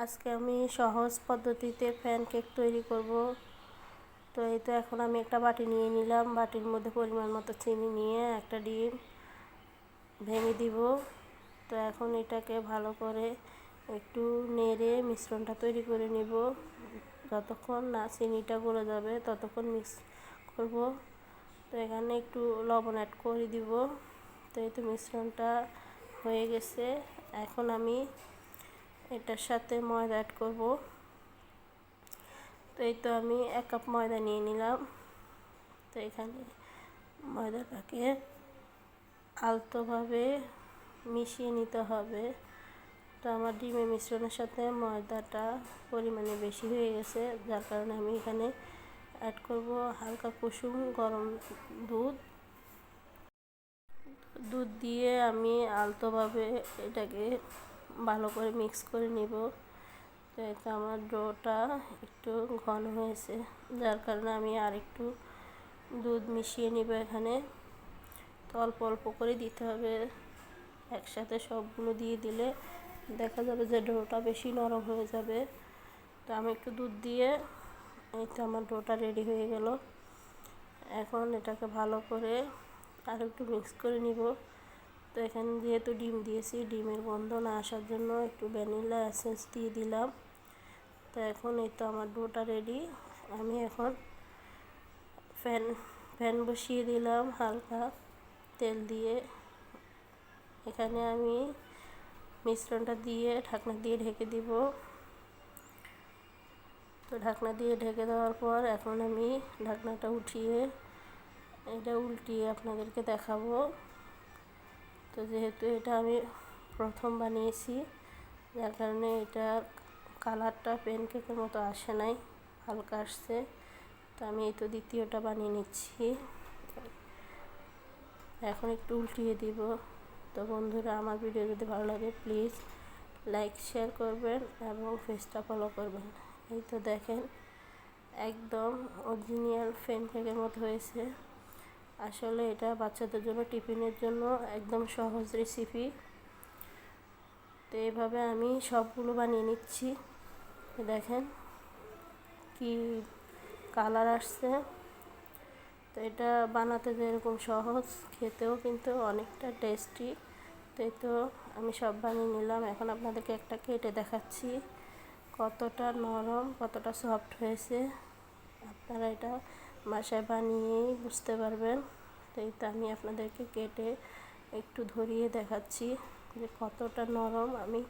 আজকে আমি সহজ পদ্ধতিতে প্যানকেক তৈরি করব। তো এই তো এখন আমি একটা বাটি নিয়ে নিলাম, বাটির মধ্যে পরিমাণ মতো চিনি নিয়ে একটা ডিম ভেঙে দিব। তো এখন এটাকে ভালো করে একটু নেড়ে মিশ্রণটা তৈরি করে নিব। যতক্ষণ না চিনিটা গলে যাবে ততক্ষণ মিক্স করব। তো এখানে একটু লবণ অ্যাড করে দিব। তো এই তো মিশ্রণটা হয়ে গেছে। এখন আমি এটার সাথে ময়দা অ্যাড করব। তো এই তো আমি 1 কাপ ময়দা নিয়ে নিলাম। তো এখানে ময়দাটাকে আলতোভাবে মিশিয়ে নিতে হবে। তো আমার ডিমের মিশ্রণের সাথে ময়দাটা পরিমাণে বেশি হয়ে গেছে, যার কারণে আমি এখানে অ্যাড করব হালকা কুসুম গরম দুধ দিয়ে আমি আলতোভাবে এটাকে ভালো করে মিক্স করে নিব। তো এটা আমার ডোটা একটু ঘন হয়েছে, যার কারণে আমি আর একটু দুধ মিশিয়ে নিব এখানে। তো অল্প অল্প করে দিতে হবে, একসাথে সবগুলো দিয়ে দিলে দেখা যাবে যে ডোটা বেশি নরম হয়ে যাবে। তো আমি একটু দুধ দিয়ে এই তো আমার ডোটা রেডি হয়ে গেল। এখন এটাকে ভালো করে আর একটু মিক্স করে নিব। তো এখানে যেহেতু ডিম দিয়েছি, ডিমের গন্ধ না আসার জন্য একটু ভ্যানিলা এসেন্স দিয়ে দিলাম। তো এখন এই তো আমার ডোটা রেডি। আমি এখন ফ্যান বসিয়ে দিলাম হালকা তেল দিয়ে। এখানে আমি মিশ্রণটা দিয়ে ঢাকনা দিয়ে ঢেকে দিব। তো ঢাকনা দিয়ে ঢেকে দেওয়ার পর এখন আমি ঢাকনাটা উঠিয়ে এটা উল্টিয়ে আপনাদেরকে দেখাবো। তো যেহেতু এটা আমি প্রথম বানিয়েছি, যার কারণে এটা কালারটা প্যানকেকের মতো আসে নাই, হালকা আসছে। তো আমি এই তো দ্বিতীয়টা বানিয়ে নিচ্ছি। এখন একটু উল্টিয়ে দিব। তো বন্ধুরা, আমার ভিডিও যদি ভালো লাগে প্লিজ লাইক শেয়ার করবেন এবং পেজটা ফলো করবেন। এই তো দেখেন, একদম অরিজিনাল প্যানকেকের মতো হয়েছে। আসলে এটা বাচ্চাদের জন্য, টিফিনের জন্য একদম সহজ রেসিপি। তো এইভাবে আমি সবগুলো বানিয়ে নিচ্ছি। দেখেন কি কালার আসছে। তো এটা বানাতে যেরকম সহজ, খেতেও কিন্তু অনেকটা টেস্টি। তো এই তো আমি সব বানিয়ে নিলাম। এখন আপনাদেরকে একটা কেটে দেখাচ্ছি কতটা নরম, কতটা সফট হয়েছে। আপনারা এটা বাসায় বানিয়েই বুঝতে পারবেন। তো এই তো আমি আপনাদেরকে কেটে একটু ধরিয়ে দেখাচ্ছি যে কতটা নরম। আমি